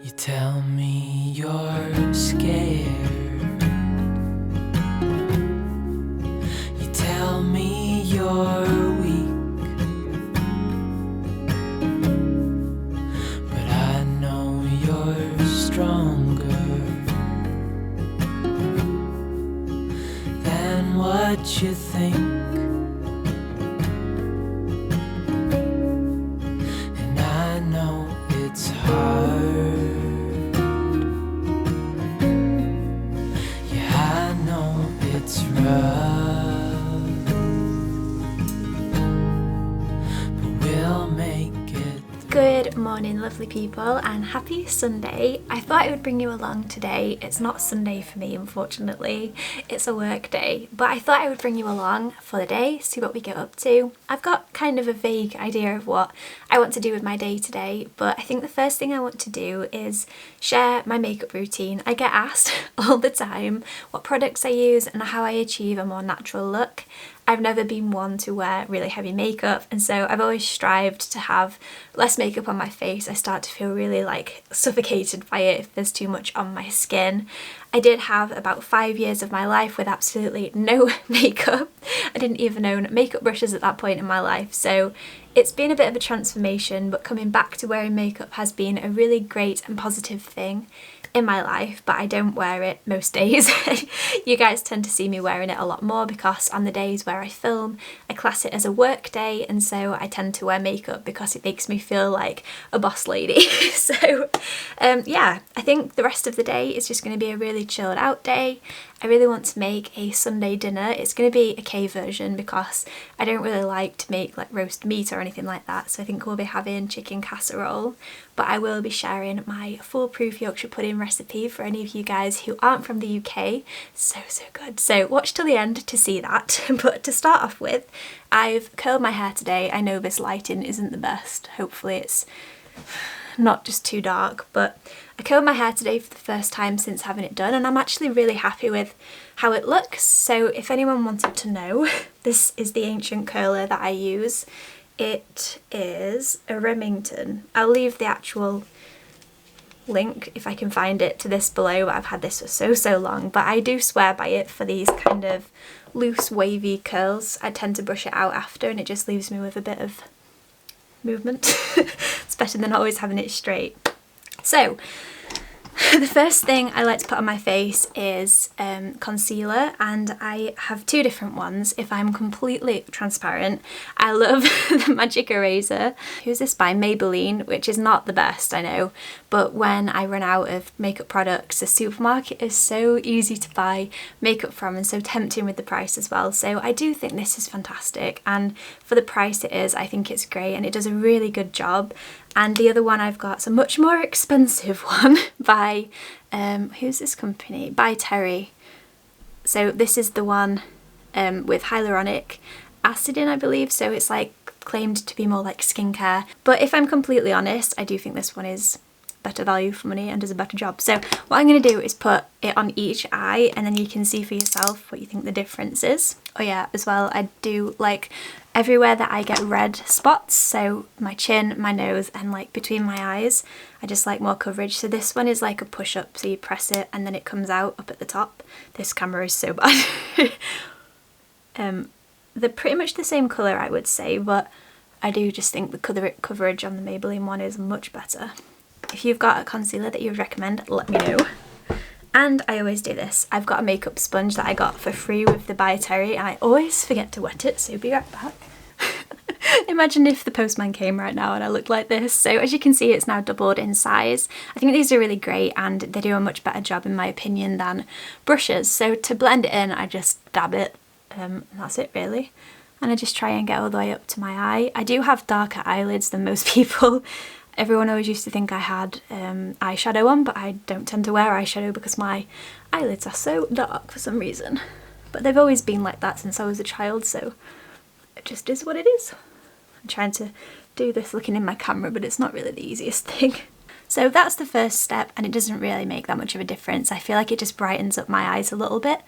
You tell me you're scared. You tell me you're weak, but I know you're stronger than what you think. And I know it's hard. It's rough, but we'll make it. Good morning, lovely people, and happy Sunday. I thought I would bring you along today. It's not Sunday for me, unfortunately. It's a work day, but I thought I would bring you along for the day, see what we get up to. I've got kind of a vague idea of what I want to do with my day today, but I think the first thing I want to do is share my makeup routine. I get asked all the time what products I use and how I achieve a more natural look. I've never been one to wear really heavy makeup, and so I've always strived to have less makeup on my face. I start to feel really like suffocated by it if there's too much on my skin. I did have about 5 years of my life with absolutely no makeup. I didn't even own makeup brushes at that point in my life, so it's been a bit of a transformation, but coming back to wearing makeup has been a really great and positive thing in my life, but I don't wear it most days. You guys tend to see me wearing it a lot more because on the days where I film, I class it as a work day, and so I tend to wear makeup because it makes me feel like a boss lady. So yeah, I think the rest of the day is just going to be a really chilled out day. I really want to make a Sunday dinner. It's going to be a K version because I don't really like to make like roast meat or anything like that, so I think we'll be having chicken casserole. But I will be sharing my foolproof Yorkshire pudding recipe for any of you guys who aren't from the UK. So good. So watch till the end to see that. But to start off with, I've curled my hair today. I know this lighting isn't the best. Hopefully it's not just too dark, but I curled my hair today for the first time since having it done, and I'm actually really happy with how it looks. So if anyone wanted to know, this is the ancient curler that I use. It is a Remmington. I'll leave the actual link if I can find it to this below, but I've had this for so long, but I do swear by it for these kind of loose wavy curls. I tend to brush it out after and it just leaves me with a bit of movement. It's better than always having it straight. So the first thing I like to put on my face is concealer, and I have two different ones. If I'm completely transparent, I love the Magic Eraser. Who's this by? Maybelline, which is not the best, I know, but when I run out of makeup products, the supermarket is so easy to buy makeup from and so tempting with the price as well. So I do think this is fantastic, and for the price it is, I think it's great and it does a really good job. And the other one I've got is a much more expensive one by, who's this company? By Terry. So this is the one with hyaluronic acid in, I believe. So it's like claimed to be more like skincare. But if I'm completely honest, I do think this one is better value for money and does a better job. So what I'm going to do is put it on each eye, and then you can see for yourself what you think the difference is. Oh yeah, as well, I do like everywhere that I get red spots, so my chin, my nose, and like between my eyes, I just like more coverage. So this one is like a push-up, so you press it and then it comes out up at the top. This camera is so bad. They're pretty much the same colour, I would say, but I do just think the coverage on the Maybelline one is much better. If you've got a concealer that you would recommend, let me know. And I always do this. I've got a makeup sponge that I got for free with the By Terry, and I always forget to wet it, so be right back. Imagine if the postman came right now and I looked like this. So as you can see, it's now doubled in size. I think these are really great and they do a much better job, in my opinion, than brushes. So to blend it in, I just dab it, and that's it really. And I just try and get all the way up to my eye. I do have darker eyelids than most people. Everyone always used to think I had eyeshadow on, but I don't tend to wear eyeshadow because my eyelids are so dark for some reason. But they've always been like that since I was a child, so it just is what it is. I'm trying to do this looking in my camera, but it's not really the easiest thing. So that's the first step, and it doesn't really make that much of a difference. I feel like it just brightens up my eyes a little bit.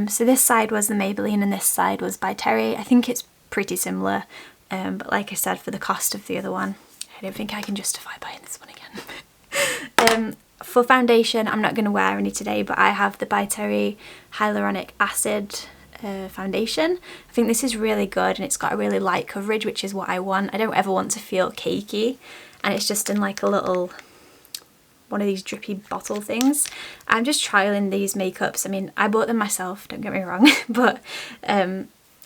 So this side was the Maybelline and this side was by Terry. I think it's pretty similar, but like I said, for the cost of the other one, I don't think I can justify buying this one again. For foundation, I'm not going to wear any today, but I have the By Terry Hyaluronic Acid foundation. I think this is really good, and it's got a really light coverage, which is what I want. I don't ever want to feel cakey, and it's just in like a little one of these drippy bottle things. I'm just trialing these makeups. I mean, I bought them myself, don't get me wrong, but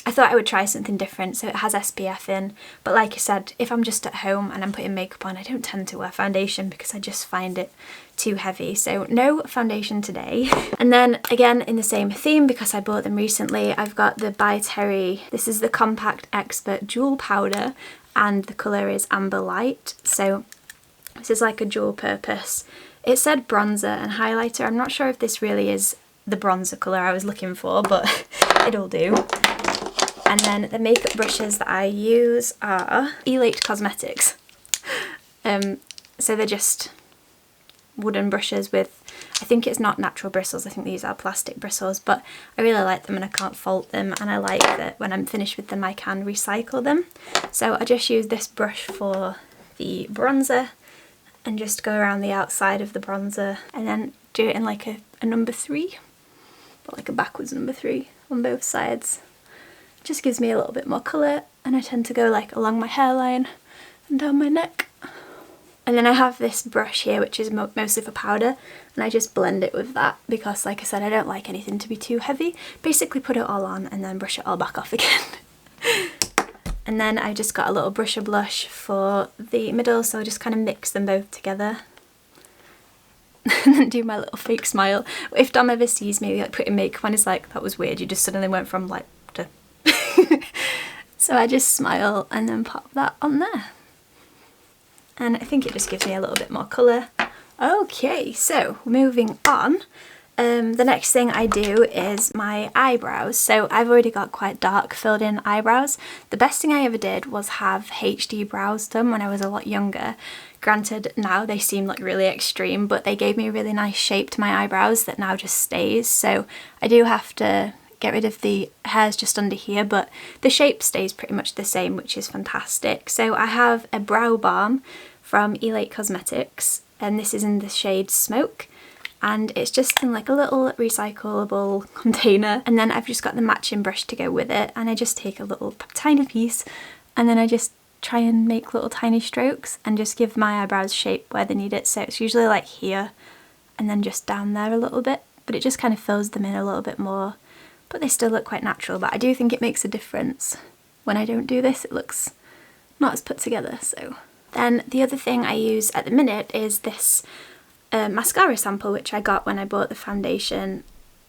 I thought I would try something different. So it has SPF in, but like I said, if I'm just at home and I'm putting makeup on, I don't tend to wear foundation because I just find it too heavy. So no foundation today. And then again, in the same theme, because I bought them recently, I've got the By Terry, this is the Compact Expert Jewel Powder, and the colour is Amber Light. So this is like a dual purpose. It said bronzer and highlighter. I'm not sure if this really is the bronzer colour I was looking for, but it'll do. And then the makeup brushes that I use are Elate Cosmetics. So they're just wooden brushes with, I think it's not natural bristles, I think these are plastic bristles, but I really like them and I can't fault them, and I like that when I'm finished with them I can recycle them. So I just use this brush for the bronzer and just go around the outside of the bronzer and then do it in like a number 3, but like a backwards number 3 on both sides. Just gives me a little bit more colour, and I tend to go like along my hairline and down my neck. And then I have this brush here which is mostly for powder, and I just blend it with that because, like I said, I don't like anything to be too heavy. Basically put it all on and then brush it all back off again. And then I just got a little brusher blush for the middle, so I just kind of mix them both together. And then do my little fake smile. If Dom ever sees me like putting makeup on, he's like, that was weird, you just suddenly went from like to... So I just smile and then pop that on there. And I think it just gives me a little bit more colour. Okay, so moving on. The next thing I do is my eyebrows. So I've already got quite dark filled in eyebrows. The best thing I ever did was have HD brows done when I was a lot younger. Granted, now they seem like really extreme, but they gave me a really nice shape to my eyebrows that now just stays. So I do have to get rid of the hairs just under here, but the shape stays pretty much the same, which is fantastic. So I have a brow balm from Elate Cosmetics, and this is in the shade Smoke, and it's just in like a little recyclable container, and then I've just got the matching brush to go with it, and I just take a little tiny piece and then I just try and make little tiny strokes and just give my eyebrows shape where they need it. So it's usually like here and then just down there a little bit, but it just kind of fills them in a little bit more. But they still look quite natural, but I do think it makes a difference. When I don't do this, it looks not as put together. So then the other thing I use at the minute is this mascara sample, which I got when I bought the foundation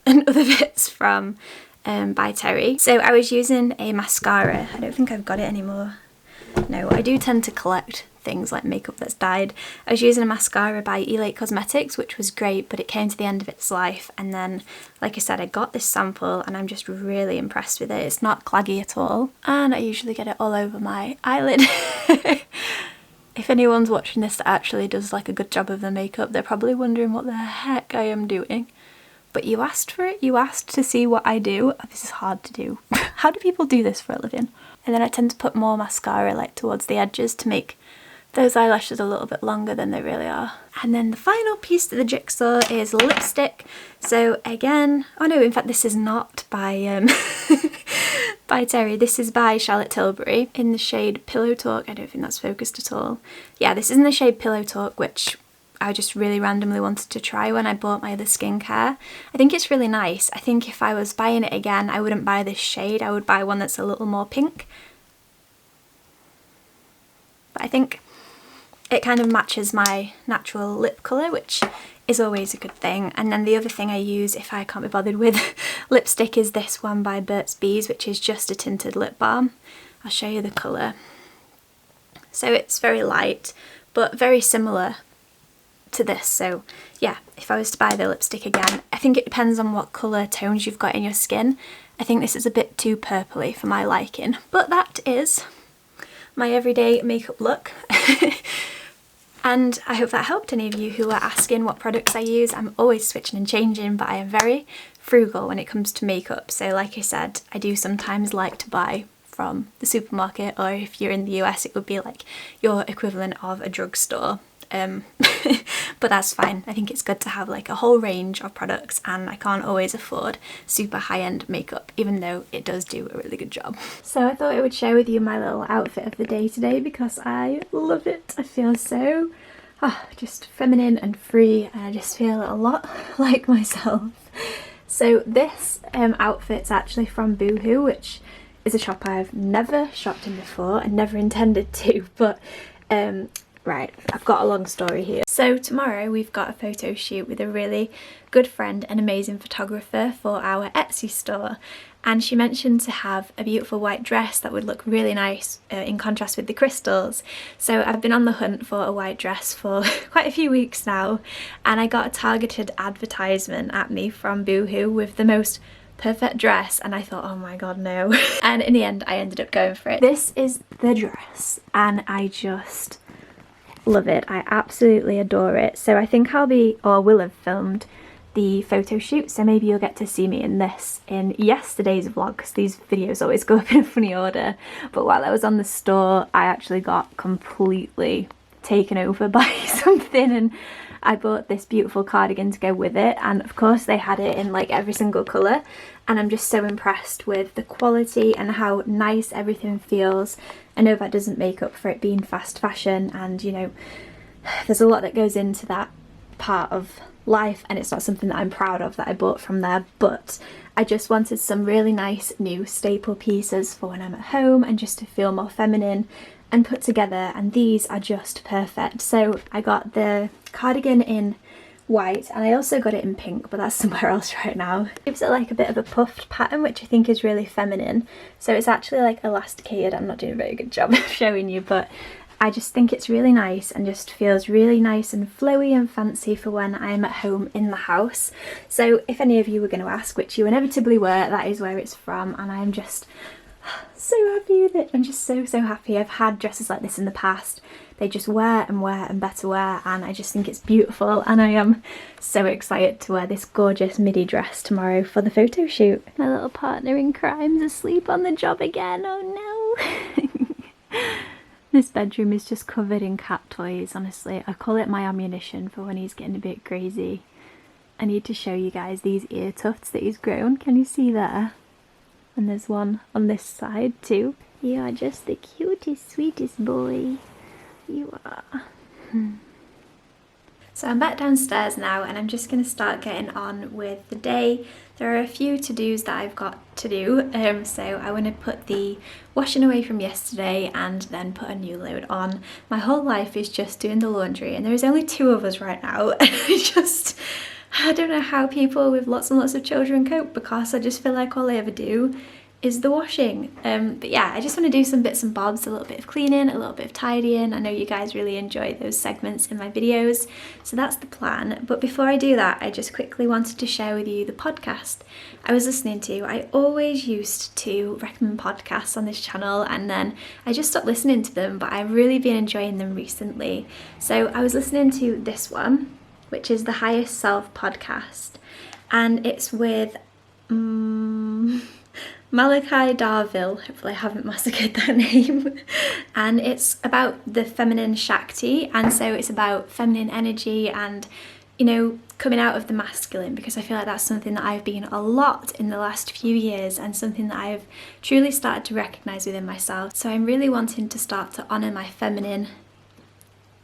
and other bits from By Terry. So I was using a mascara. I don't think I've got it anymore. No, I do tend to collect things like makeup that's dyed. I was using a mascara by Elate Cosmetics, which was great, but it came to the end of its life, and then, like I said, I got this sample and I'm just really impressed with it. It's not claggy at all, and I usually get it all over my eyelid. If anyone's watching this that actually does like a good job of the makeup, they're probably wondering what the heck I am doing. But you asked for it, you asked to see what I do. This is hard to do. How do people do this for a living? And then I tend to put more mascara like towards the edges to make those eyelashes a little bit longer than they really are. And then the final piece to the jigsaw is lipstick. So again, oh no, in fact this is not by by Terry, this is by Charlotte Tilbury in the shade Pillow Talk. I don't think that's focused at all. Yeah, this is in the shade Pillow Talk, which I just really randomly wanted to try when I bought my other skincare. I think it's really nice. I think if I was buying it again, I wouldn't buy this shade, I would buy one that's a little more pink. But I think it kind of matches my natural lip colour, which is always a good thing. And then the other thing I use if I can't be bothered with lipstick is this one by Burt's Bees, which is just a tinted lip balm. I'll show you the colour. So it's very light, but very similar to this. So yeah, if I was to buy the lipstick again, I think it depends on what colour tones you've got in your skin. I think this is a bit too purpley for my liking, but that is my everyday makeup look. And I hope that helped any of you who are asking what products I use. I'm always switching and changing, but I am very frugal when it comes to makeup. So like I said, I do sometimes like to buy from the supermarket, or if you're in the US it would be like your equivalent of a drugstore. but that's fine. I think it's good to have like a whole range of products, and I can't always afford super high-end makeup, even though it does do a really good job. So I thought I would share with you my little outfit of the day today because I love it. I feel so just feminine and free, and I just feel a lot like myself. So this outfit's actually from Boohoo, which is a shop I've never shopped in before and never intended to, but right, I've got a long story here. So tomorrow we've got a photo shoot with a really good friend and amazing photographer for our Etsy store, and she mentioned to have a beautiful white dress that would look really nice in contrast with the crystals. So I've been on the hunt for a white dress for quite a few weeks now, and I got a targeted advertisement at me from Boohoo with the most perfect dress, and I thought, oh my god, no. And in the end I ended up going for it. This is the dress and I just love it. I absolutely adore it. So I think I'll be, or will have, filmed the photo shoot, so maybe you'll get to see me in this in yesterday's vlog, because these videos always go up in a funny order. But while I was on the store, I actually got completely taken over by something, and I bought this beautiful cardigan to go with it, and of course they had it in like every single colour, and I'm just so impressed with the quality and how nice everything feels. I know that doesn't make up for it being fast fashion, and you know, there's a lot that goes into that part of life, and it's not something that I'm proud of that I bought from there, but I just wanted some really nice new staple pieces for when I'm at home and just to feel more feminine and put together, and these are just perfect. So I got the cardigan in white, and I also got it in pink, but that's somewhere else right now. It gives it like a bit of a puffed pattern, which I think is really feminine. So it's actually like elasticated. I'm not doing a very good job of showing you, but I just think it's really nice and just feels really nice and flowy and fancy for when I'm at home in the house. So if any of you were going to ask, which you inevitably were, that is where it's from, and I'm just so happy with it. I'm just so happy. I've had dresses like this in the past. They just wear and better wear, and I just think it's beautiful, and I am so excited to wear this gorgeous midi dress tomorrow for the photo shoot. My little partner in crime's asleep on the job again. Oh no. This bedroom is just covered in cat toys, honestly. I call it my ammunition for when he's getting a bit crazy. I need to show you guys these ear tufts that he's grown. Can you see there? And there's one on this side too. You are just the cutest, sweetest boy. You are. So I'm back downstairs now, and I'm just going to start getting on with the day. There are a few to-dos that I've got to do, so I want to put the washing away from yesterday and then put a new load on. My whole life is just doing the laundry, and there is only 2 of us right now. I don't know how people with lots and lots of children cope, because I just feel like all I ever do is the washing. But yeah, I just want to do some bits and bobs, a little bit of cleaning, a little bit of tidying. I know you guys really enjoy those segments in my videos, so that's the plan. But before I do that, I just quickly wanted to share with you the podcast I was listening to. I always used to recommend podcasts on this channel, and then I just stopped listening to them, but I've really been enjoying them recently. So I was listening to this one, which is the Highest Self podcast, and it's with Malachi Darville. Hopefully I haven't massacred that name. And it's about the feminine Shakti, and so it's about feminine energy and, you know, coming out of the masculine, because I feel like that's something that I've been a lot in the last few years, and something that I've truly started to recognise within myself. So I'm really wanting to start to honour my feminine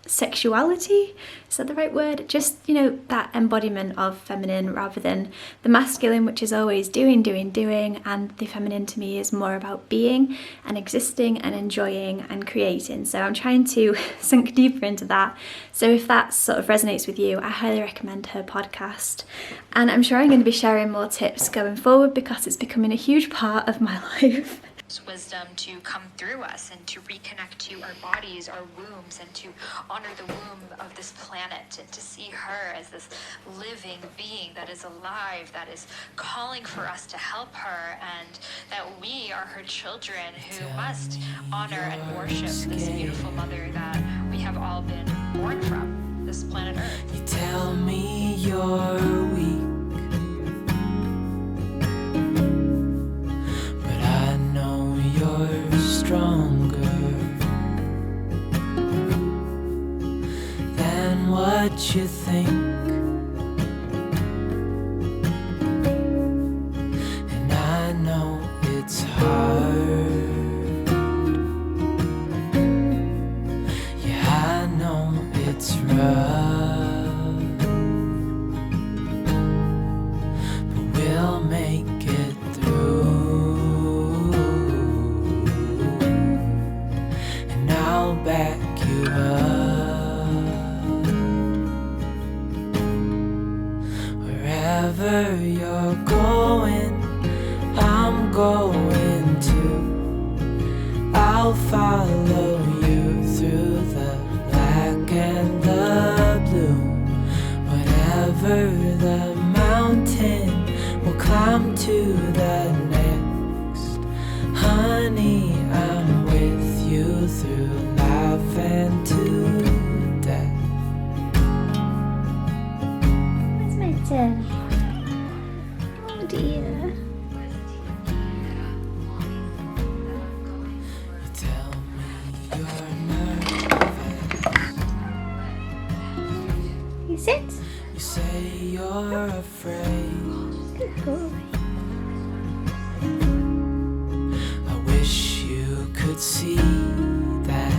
sexuality, is that the right word? Just, you know, that embodiment of feminine rather than the masculine, which is always doing, and the feminine to me is more about being and existing and enjoying and creating. So I'm trying to sink deeper into that. So if that sort of resonates with you, I highly recommend her podcast, and I'm sure I'm going to be sharing more tips going forward, because it's becoming a huge part of my life. Wisdom to come through us and to reconnect to our bodies, our wombs, and to honor the womb of this planet, and to see her as this living being that is alive, that is calling for us to help her, and that we are her children who must honor and worship this beautiful mother that we have all been born from, this planet Earth. You tell me you're weak, you're stronger than what you think, and I know it's hard. Yeah, I know it's rough, but we'll make it through, and I'll back you up. Wherever you're going, I'm going to. I'll follow you through the black and the blue. Whatever the mountain, we'll climb to the next. Honey, I'm with you through life and to death. It's my turn. Oh dear. You tell me you're nervous. You sit. You say you're afraid. Good boy. I wish you could see that.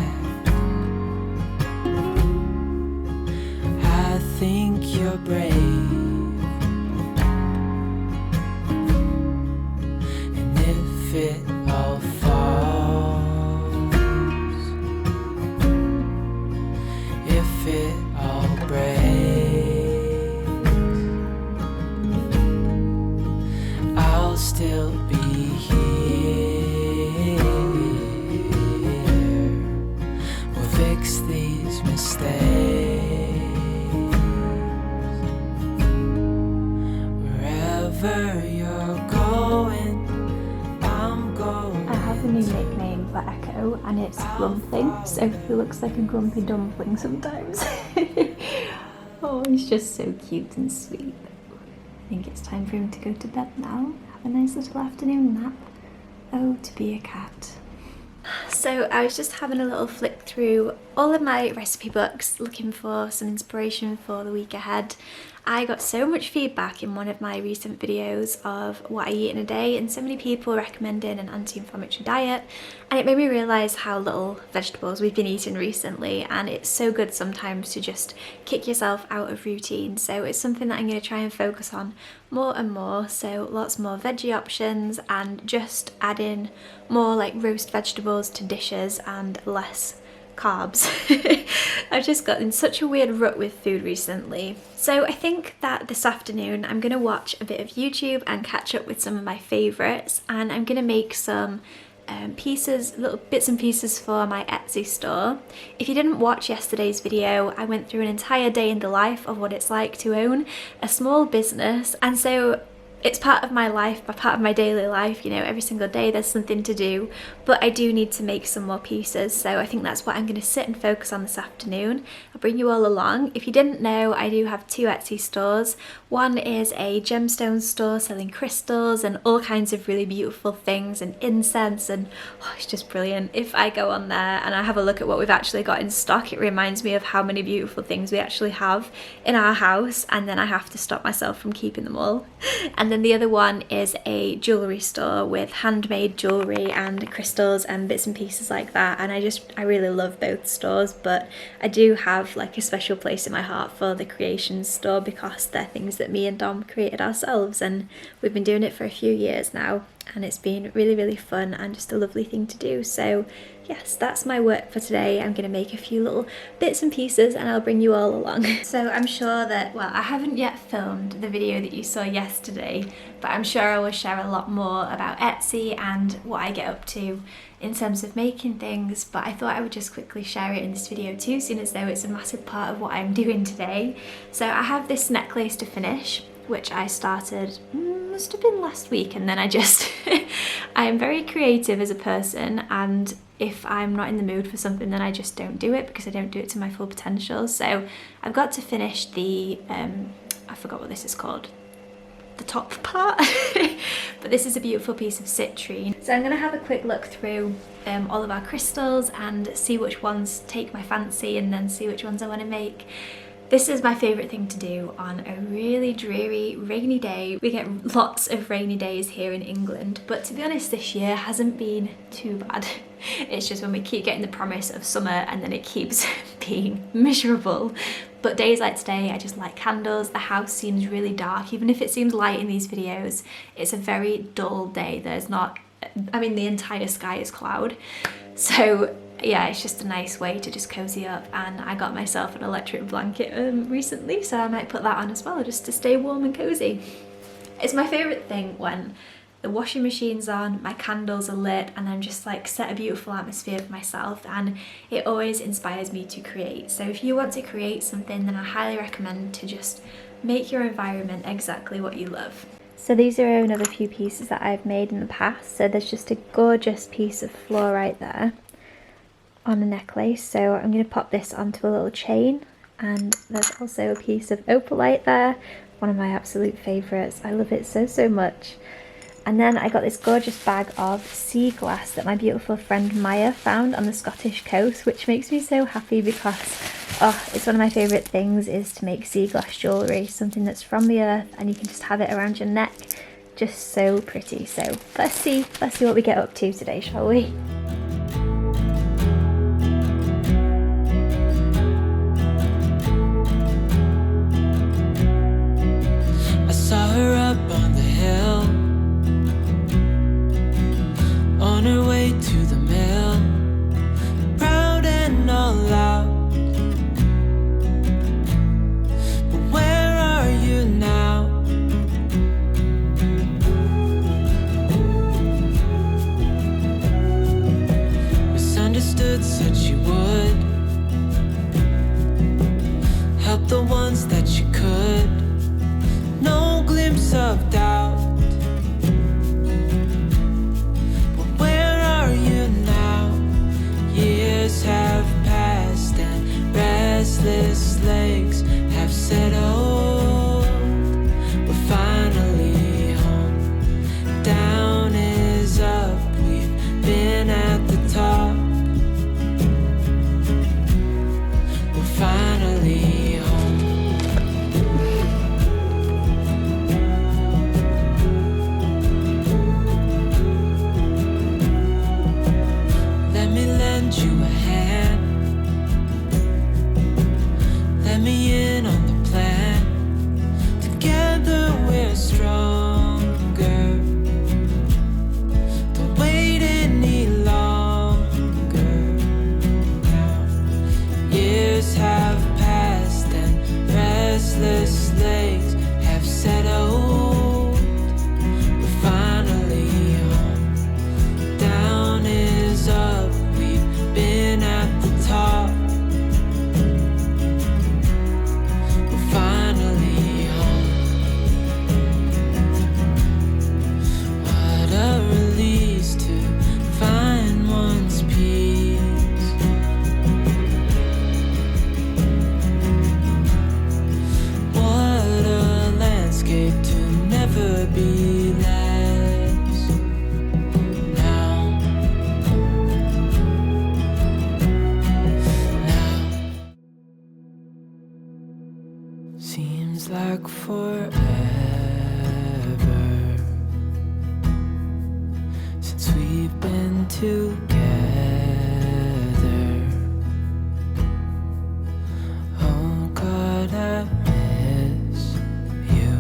I think you're brave, and if it all falls, if it all breaks, I'll still be here. We'll fix these mistakes. Wherever you're going, I'm going. I have a new nickname for Echo, and it's Grumpy. So he looks like a grumpy dumpling sometimes. Oh, he's just so cute and sweet. I think it's time for him to go to bed now. Have a nice little afternoon nap. Oh, to be a cat. So I was just having a little flick through all of my recipe books, looking for some inspiration for the week ahead. I got so much feedback in one of my recent videos of what I eat in a day, and so many people recommending an anti-inflammatory diet, and it made me realise how little vegetables we've been eating recently, and it's so good sometimes to just kick yourself out of routine. So it's something that I'm going to try and focus on more and more, so lots more veggie options and just adding more like roast vegetables to dishes and less carbs. I've just got in such a weird rut with food recently. So I think that this afternoon I'm going to watch a bit of YouTube and catch up with some of my favourites, and I'm going to make some little bits and pieces for my Etsy store. If you didn't watch yesterday's video, I went through an entire day in the life of what it's like to own a small business, and so it's part of my life, part of my daily life, you know, every single day there's something to do, but I do need to make some more pieces, so I think that's what I'm going to sit and focus on this afternoon. I'll bring you all along. If you didn't know, I do have two Etsy stores. One is a gemstone store selling crystals and all kinds of really beautiful things and incense, and it's just brilliant. If I go on there and I have a look at what we've actually got in stock, it reminds me of how many beautiful things we actually have in our house, and then I have to stop myself from keeping them all. And then the other one is a jewellery store with handmade jewellery and crystals and bits and pieces like that, and I really love both stores, but I do have like a special place in my heart for the creations store because they're things that me and Dom created ourselves, and we've been doing it for a few years now, and it's been really, really fun and just a lovely thing to do. So yes, that's my work for today. I'm going to make a few little bits and pieces and I'll bring you all along. So I'm sure that, well, I haven't yet filmed the video that you saw yesterday, but I'm sure I will share a lot more about Etsy and what I get up to in terms of making things, but I thought I would just quickly share it in this video too, seeing as though it's a massive part of what I'm doing today. So I have this necklace to finish, which I started, must have been last week, and then I just, I am very creative as a person, and if I'm not in the mood for something then I just don't do it because I don't do it to my full potential. So I've got to finish the, I forgot what this is called, the top part, but this is a beautiful piece of citrine. So I'm going to have a quick look through all of our crystals and see which ones take my fancy, and then see which ones I want to make. This is my favourite thing to do on a really dreary, rainy day. We get lots of rainy days here in England, but to be honest, this year hasn't been too bad. It's just when we keep getting the promise of summer and then it keeps being miserable. But days like today, I just light candles. The house seems really dark. Even if it seems light in these videos, it's a very dull day. There's not, I mean, the entire sky is cloud. So yeah, it's just a nice way to just cozy up, and I got myself an electric blanket recently, so I might put that on as well just to stay warm and cozy. It's my favourite thing when the washing machine's on, my candles are lit, and I'm just like set a beautiful atmosphere for myself, and it always inspires me to create. So if you want to create something, then I highly recommend to just make your environment exactly what you love. So these are another few pieces that I've made in the past. So there's just a gorgeous piece of fluorite there on a necklace, so I'm going to pop this onto a little chain, and there's also a piece of opalite there, one of my absolute favourites. I love it so much. And then I got this gorgeous bag of sea glass that my beautiful friend Maya found on the Scottish coast, which makes me so happy because it's one of my favourite things is to make sea glass jewellery, something that's from the earth and you can just have it around your neck. Just so pretty. So let's see what we get up to today, shall we? Saw her up on the hill, on her way to the mill, proud and all out. But where are you now? Misunderstood, said she would help the ones that she could. No glimpse of doubt. But where are you now? Years have passed and restless legs have settled. We're finally home. Down is up. We've been at the top. We're finally home. You a hand, let me in on the plan. Together we're stronger. Don't wait any longer now. Years have passed and restless legs have settled. We're finally home. Down is up. Been at the top. We're finally home. What a release to find one's peace. What a landscape to never be less. Seems like forever since we've been together. Oh God, I miss you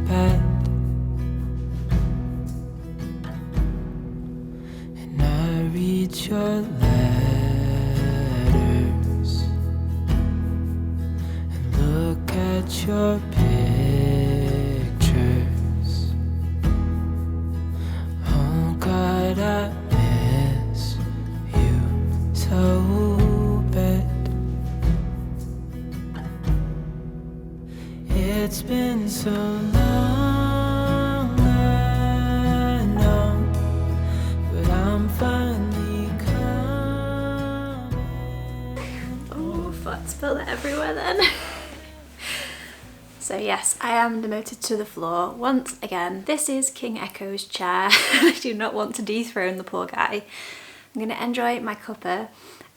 bad, and I read your your pictures. Oh God, I miss you so bad. It's been so long, I know, but I'm finally coming. Oh, I spilled it everywhere then. So yes, I am demoted to the floor once again. This is King Echo's chair. I do not want to dethrone the poor guy. I'm going to enjoy my cuppa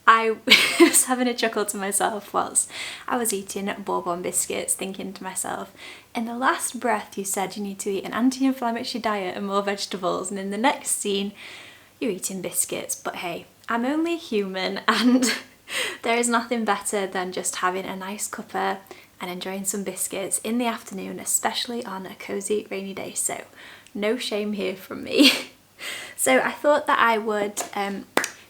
I was having a chuckle to myself whilst I was eating bourbon biscuits, thinking to myself, in the last breath you said you need to eat an anti-inflammatory diet and more vegetables, and in the next scene you're eating biscuits. But hey, I'm only human, and there is nothing better than just having a nice cuppa and enjoying some biscuits in the afternoon, especially on a cosy rainy day, so no shame here from me. So I thought that I would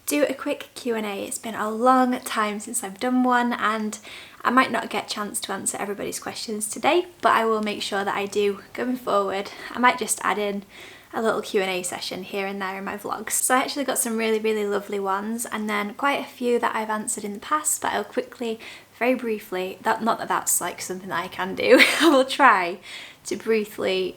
do a quick Q&A. It's been a long time since I've done one, and I might not get a chance to answer everybody's questions today, but I will make sure that I do going forward. I might just add in a little Q&A session here and there in my vlogs. So I actually got some really lovely ones, and then quite a few that I've answered in the past, but I'll quickly, very briefly, not that that's like something that I can do, I will try to briefly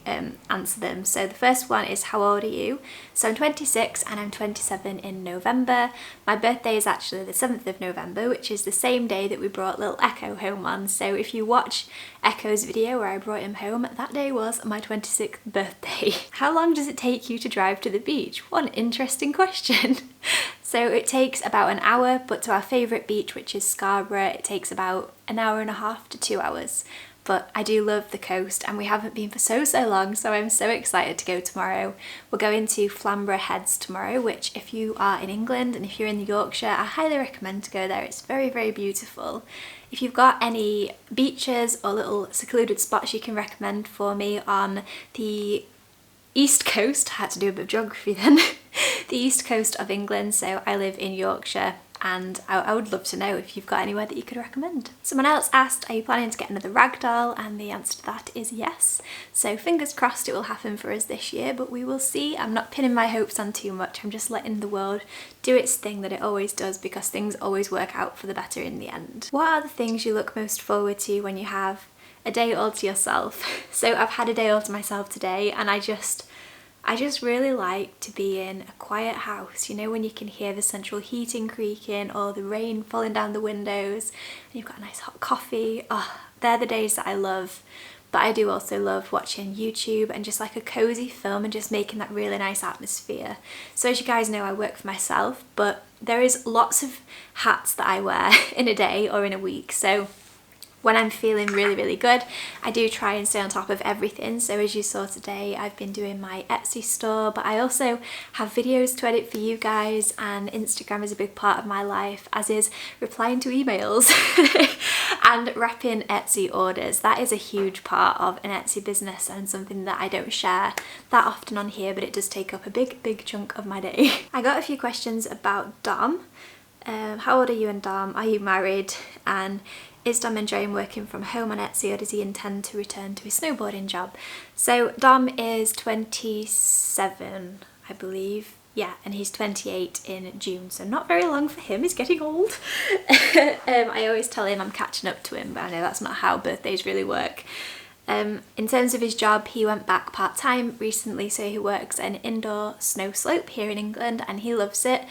answer them. So the first one is, how old are you? So I'm 26 and I'm 27 in November. My birthday is actually the 7th of November, which is the same day that we brought little Echo home on. So if you watch Echo's video where I brought him home, that day was my 26th birthday. How long does it take you to drive to the beach? What an interesting question. So it takes about an hour, but to our favourite beach, which is Scarborough, it takes about an hour and a half to 2 hours. But I do love the coast, and we haven't been for so long, so I'm so excited to go tomorrow. We're going to Flamborough Heads tomorrow, which if you are in England and if you're in the Yorkshire, I highly recommend to go there. It's very beautiful. If you've got any beaches or little secluded spots you can recommend for me on the east coast, I had to do a bit of geography then, the east coast of England, so I live in Yorkshire, and I would love to know if you've got anywhere that you could recommend. Someone else asked, are you planning to get another rag doll? And the answer to that is yes. So fingers crossed it will happen for us this year, but we will see. I'm not pinning my hopes on too much. I'm just letting the world do its thing that it always does, because things always work out for the better in the end. What are the things you look most forward to when you have a day all to yourself? So I've had a day all to myself today, and I just really like to be in a quiet house, you know, when you can hear the central heating creaking or the rain falling down the windows and you've got a nice hot coffee. Oh, they're the days that I love. But I do also love watching YouTube and just like a cozy film and just making that really nice atmosphere. So as you guys know, I work for myself, but there is lots of hats that I wear in a day or in a week. So when I'm feeling really good, I do try and stay on top of everything. So as you saw today, I've been doing my Etsy store, but I also have videos to edit for you guys, and Instagram is a big part of my life, as is replying to emails and wrapping Etsy orders. That is a huge part of an Etsy business and something that I don't share that often on here, but it does take up a big chunk of my day. I got a few questions about Dom. How old are you and Dom? Are you married? And is Dom enjoying working from home on Etsy, or does he intend to return to his snowboarding job? So Dom is 27, I believe. Yeah, and he's 28 in June, so not very long for him. He's getting old. I always tell him I'm catching up to him, but I know that's not how birthdays really work. In terms of his job, he went back part-time recently, so he works an indoor snow slope here in England, and he loves it.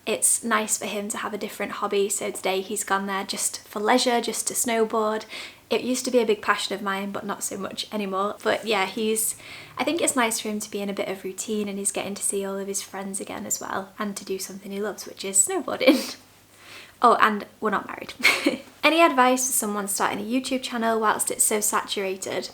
It's nice for him to have a different hobby, so today he's gone there just for leisure, just to snowboard. It used to be a big passion of mine, but not so much anymore. But yeah, I think it's nice for him to be in a bit of routine, and he's getting to see all of his friends again as well, and to do something he loves, which is snowboarding. Oh, and we're not married. Any advice for someone starting a YouTube channel whilst it's so saturated?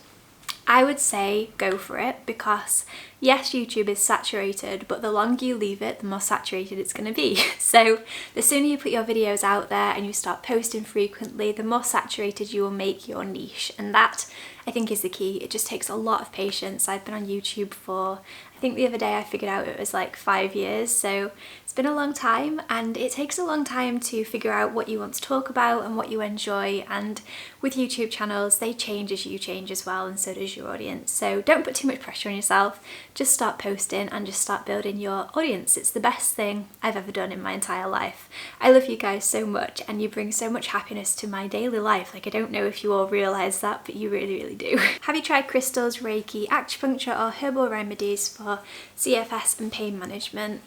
I would say go for it, because yes, YouTube is saturated, but the longer you leave it, the more saturated it's going to be. So the sooner you put your videos out there and you start posting frequently, the more saturated you will make your niche. And that, I think, is the key. It just takes a lot of patience. I've been on YouTube for, I think the other day I figured out it was like 5 years, so it's been a long time, and it takes a long time to figure out what you want to talk about and what you enjoy. And with YouTube channels, they change as you change as well, and so does your audience. So don't put too much pressure on yourself. Just start posting and just start building your audience. It's the best thing I've ever done in my entire life. I love you guys so much, and you bring so much happiness to my daily life. Like, I don't know if you all realise that, but you really do. Have you tried crystals, Reiki, acupuncture or herbal remedies for CFS and pain management?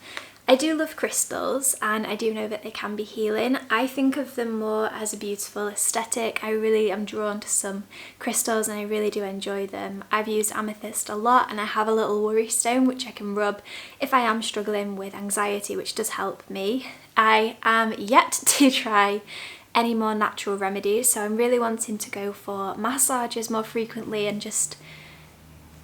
I do love crystals, and I do know that they can be healing. I think of them more as a beautiful aesthetic. I really am drawn to some crystals and I really do enjoy them. I've used amethyst a lot, and I have a little worry stone which I can rub if I am struggling with anxiety, which does help me. I am yet to try any more natural remedies, so I'm really wanting to go for massages more frequently and just,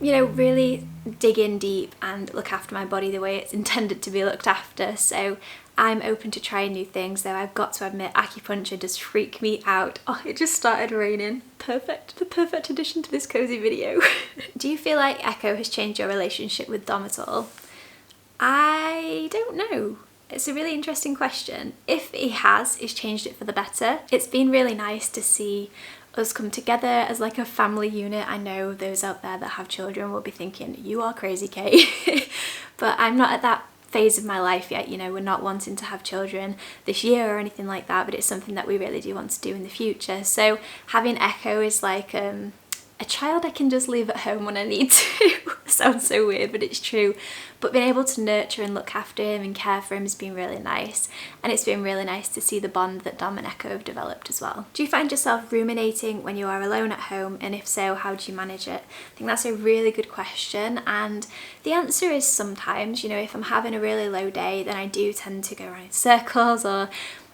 you know, really dig in deep and look after my body the way it's intended to be looked after. So I'm open to trying new things, though I've got to admit acupuncture does freak me out. Oh, it just started raining. Perfect. The perfect addition to this cozy video. Do you feel like Echo has changed your relationship with Dom at all? I don't know. It's a really interesting question. If he has, he's changed it for the better. It's been really nice to see us come together as like a family unit. I know those out there that have children will be thinking, you are crazy, Kate. But I'm not at that phase of my life yet, you know, we're not wanting to have children this year or anything like that, but it's something that we really do want to do in the future. So having Echo is like a child I can just leave at home when I need to. Sounds so weird, but it's true. But being able to nurture and look after him and care for him has been really nice. And it's been really nice to see the bond that Dom and Echo have developed as well. Do you find yourself ruminating when you are alone at home? And if so, how do you manage it? I think that's a really good question. And the answer is sometimes, you know, if I'm having a really low day, then I do tend to go around in circles, or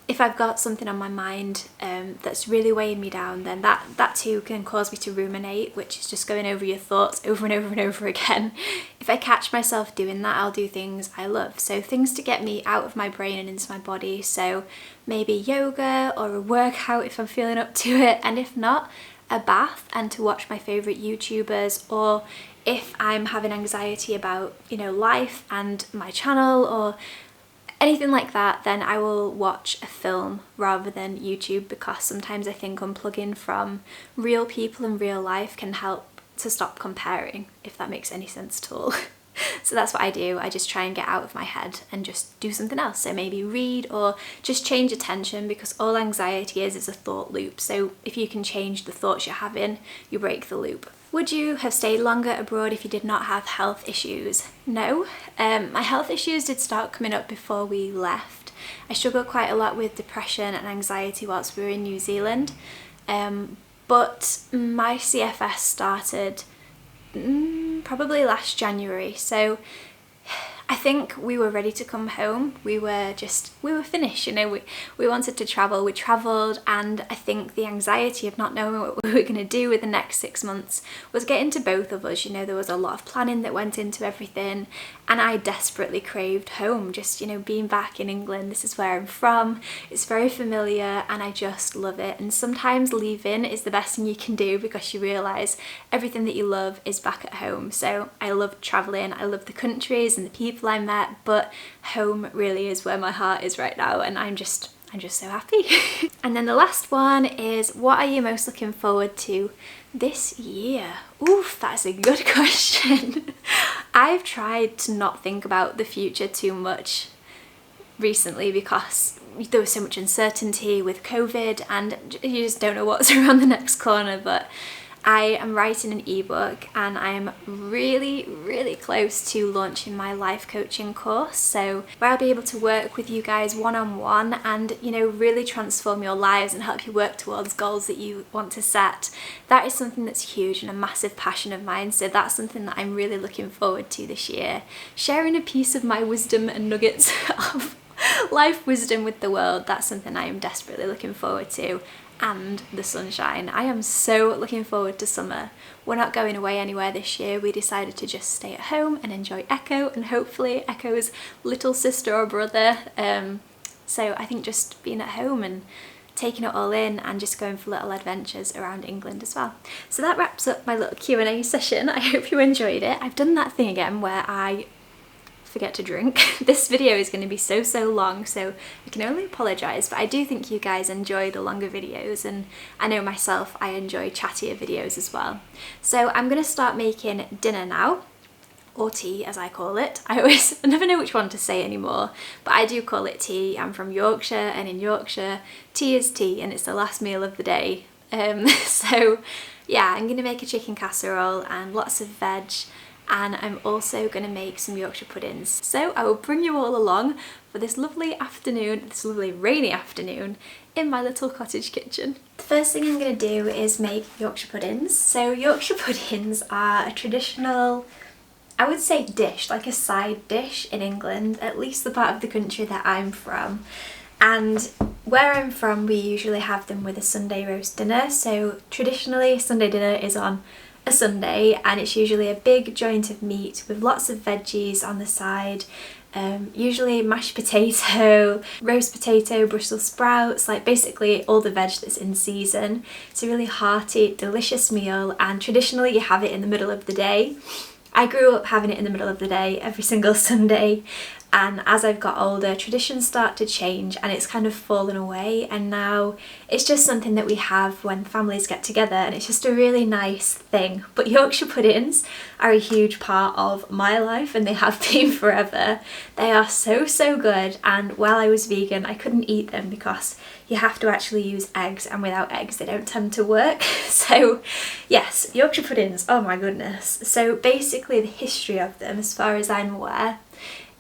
if I've got something on my mind that's really weighing me down, then that too can cause me to ruminate, which is just going over your thoughts over and over and over again. If I catch myself doing that, I'll do things I love. So things to get me out of my brain and into my body. So maybe yoga or a workout if I'm feeling up to it. And if not, a bath and to watch my favourite YouTubers. Or if I'm having anxiety about, you know, life and my channel or anything like that, then I will watch a film rather than YouTube, because sometimes I think unplugging from real people and real life can help to stop comparing, if that makes any sense at all. So that's what I do. I just try and get out of my head and just do something else. So maybe read or just change attention, because all anxiety is a thought loop. So if you can change the thoughts you're having, you break the loop. Would you have stayed longer abroad if you did not have health issues? No. My health issues did start coming up before we left. I struggled quite a lot with depression and anxiety whilst we were in New Zealand. But my CFS started probably last January. So I think we were ready to come home. We were finished, you know, we wanted to travel. We travelled, and I think the anxiety of not knowing what we were going to do with the next 6 months was getting to both of us. You know, there was a lot of planning that went into everything, and I desperately craved home, just, you know, being back in England. This is where I'm from. It's very familiar and I just love it. And sometimes leaving is the best thing you can do, because you realise everything that you love is back at home. So I love travelling, I love the countries and the people I met, but home really is where my heart is right now, and I'm just so happy. And then the last one is, what are you most looking forward to this year? Oof, that's a good question. I've tried to not think about the future too much recently, because there was so much uncertainty with COVID and you just don't know what's around the next corner. But I am writing an ebook, and I am really close to launching my life coaching course, so where I'll be able to work with you guys one-on-one and, you know, really transform your lives and help you work towards goals that you want to set. That is something that's huge and a massive passion of mine, so that's something that I'm really looking forward to this year. Sharing a piece of my wisdom and nuggets of life wisdom with the world, that's something I am desperately looking forward to. And the sunshine. I am so looking forward to summer. We're not going away anywhere this year. We decided to just stay at home and enjoy Echo, and hopefully Echo's little sister or brother. So I think just being at home and taking it all in and just going for little adventures around England as well. So that wraps up my little Q&A session. I hope you enjoyed it. I've done that thing again where I forget to drink. This video is going to be so long, so I can only apologise, but I do think you guys enjoy the longer videos, and I know myself, I enjoy chattier videos as well. So I'm going to start making dinner now, or tea as I call it. I never know which one to say anymore, but I do call it tea. I'm from Yorkshire, and in Yorkshire tea is tea, and it's the last meal of the day. So yeah, I'm going to make a chicken casserole and lots of veg. and I'm also going to make some Yorkshire puddings. So I will bring you all along for this lovely afternoon, this lovely rainy afternoon in my little cottage kitchen. The first thing I'm going to do is make Yorkshire puddings. So Yorkshire puddings are a traditional, I would say, dish, like a side dish in England, at least the part of the country that I'm from. And where I'm from, we usually have them with a Sunday roast dinner. So traditionally, Sunday dinner is on a Sunday, and it's usually a big joint of meat with lots of veggies on the side. Usually mashed potato, roast potato, Brussels sprouts, like basically all the veg that's in season. It's a really hearty, delicious meal, and traditionally you have it in the middle of the day. I grew up having it in the middle of the day every single Sunday, and as I've got older, traditions start to change and it's kind of fallen away, and now it's just something that we have when families get together, and it's just a really nice thing. But Yorkshire puddings are a huge part of my life, and they have been forever. They are so good, and while I was vegan I couldn't eat them because you have to actually use eggs, and without eggs they don't tend to work. So yes, Yorkshire puddings, oh my goodness. So basically the history of them, as far as I'm aware,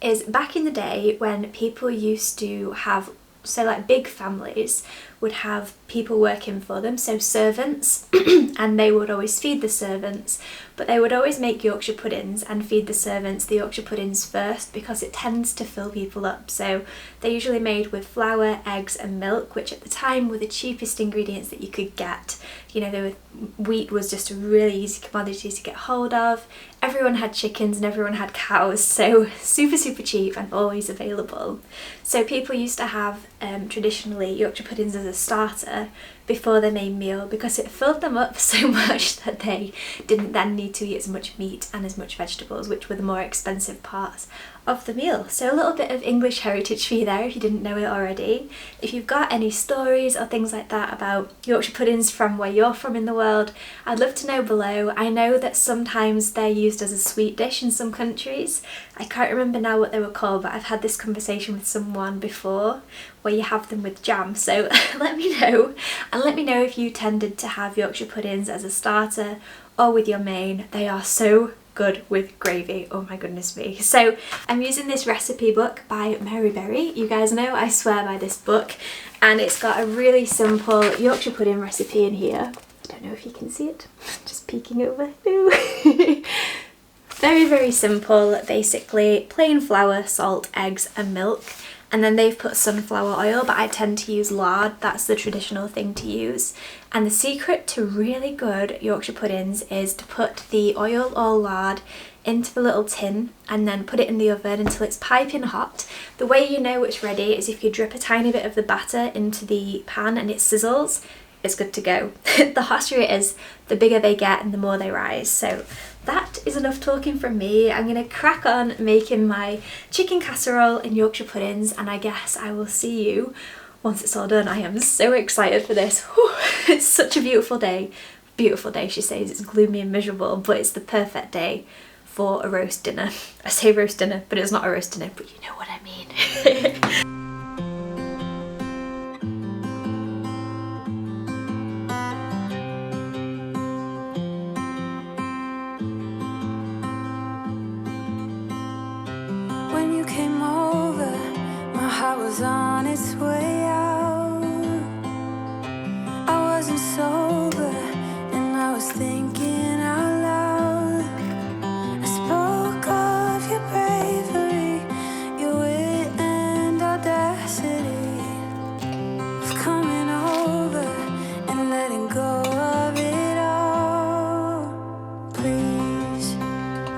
is back in the day when people used to have, so like big families would have people working for them, so servants, and they would always feed the servants, but they would always make Yorkshire puddings and feed the servants the Yorkshire puddings first because it tends to fill people up. So they're usually made with flour, eggs and milk, which at the time were the cheapest ingredients that you could get. You know, wheat was just a really easy commodity to get hold of. Everyone had chickens and everyone had cows, so super cheap and always available. So people used to have traditionally Yorkshire puddings as a starter before their main meal because it filled them up so much that they didn't then need to eat as much meat and as much vegetables, which were the more expensive parts of the meal. So a little bit of English heritage for you there if you didn't know it already. If you've got any stories or things like that about Yorkshire puddings from where you're from in the world, I'd love to know below. I know that sometimes they're used as a sweet dish in some countries. I can't remember now what they were called, but I've had this conversation with someone before where you have them with jam, so let me know, and let me know if you tended to have Yorkshire puddings as a starter or with your main. They are so good with gravy, oh my goodness me. So I'm using this recipe book by Mary Berry. You guys know I swear by this book, and it's got a really simple Yorkshire pudding recipe in here. I don't know if you can see it, just peeking over. Very simple, basically plain flour, salt, eggs and milk. And then they've put sunflower oil, but I tend to use lard. That's the traditional thing to use. And the secret to really good Yorkshire puddings is to put the oil or lard into the little tin and then put it in the oven until it's piping hot. The way you know it's ready is if you drip a tiny bit of the batter into the pan and it sizzles, it's good to go. The hotter it is, the bigger they get and the more they rise. So that is enough talking from me. I'm gonna crack on making my chicken casserole and Yorkshire puddings, and I guess I will see you once it's all done. I am so excited for this. Whew, it's such a beautiful day. Beautiful day, she says. It's gloomy and miserable, but it's the perfect day for a roast dinner. I say roast dinner, but it's not a roast dinner, but you know what I mean. Was on its way out. I wasn't sober and I was thinking out loud. I spoke of your bravery, your wit and audacity, of coming over and letting go of it all. Please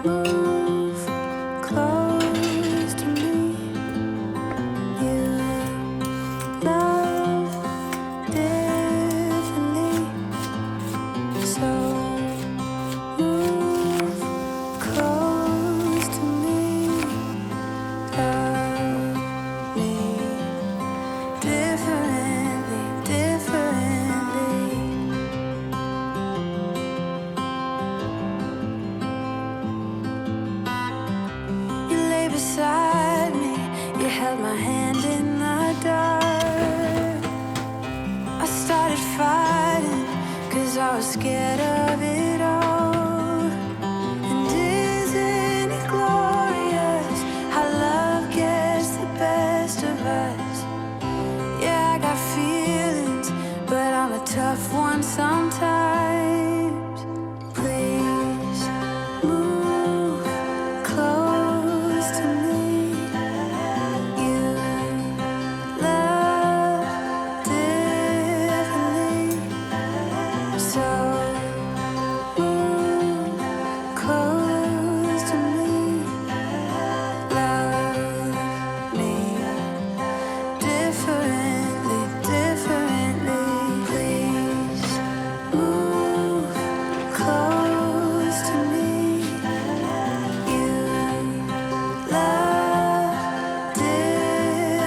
move close to me. Beside me, you held my hand in the dark. I started fighting, 'cause I was scared of it all. And is it I've won sometimes. Please move close to me. You love differently, so move close to me. Love me differently, differently. Please move close to me. You love differently,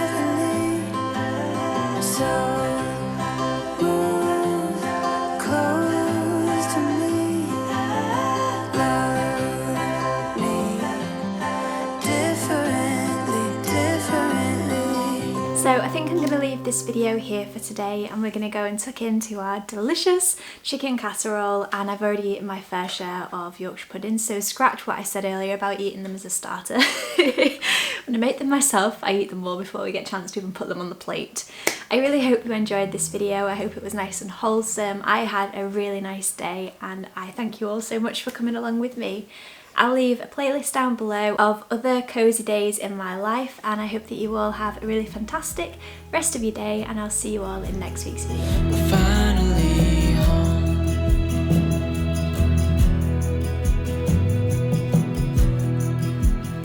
so move close to me. Love me differently, differently. So I think I'm going to leave this video here for today, and we're going to go and tuck into our delicious chicken casserole. And I've already eaten my fair share of Yorkshire puddings, so scratch what I said earlier about eating them as a starter. When I make them myself, I eat them all before we get a chance to even put them on the plate. I really hope you enjoyed this video. I hope it was nice and wholesome. I had a really nice day, and I thank you all so much for coming along with me. I'll leave a playlist down below of other cozy days in my life, and I hope that you all have a really fantastic rest of your day, and I'll see you all in next week's video.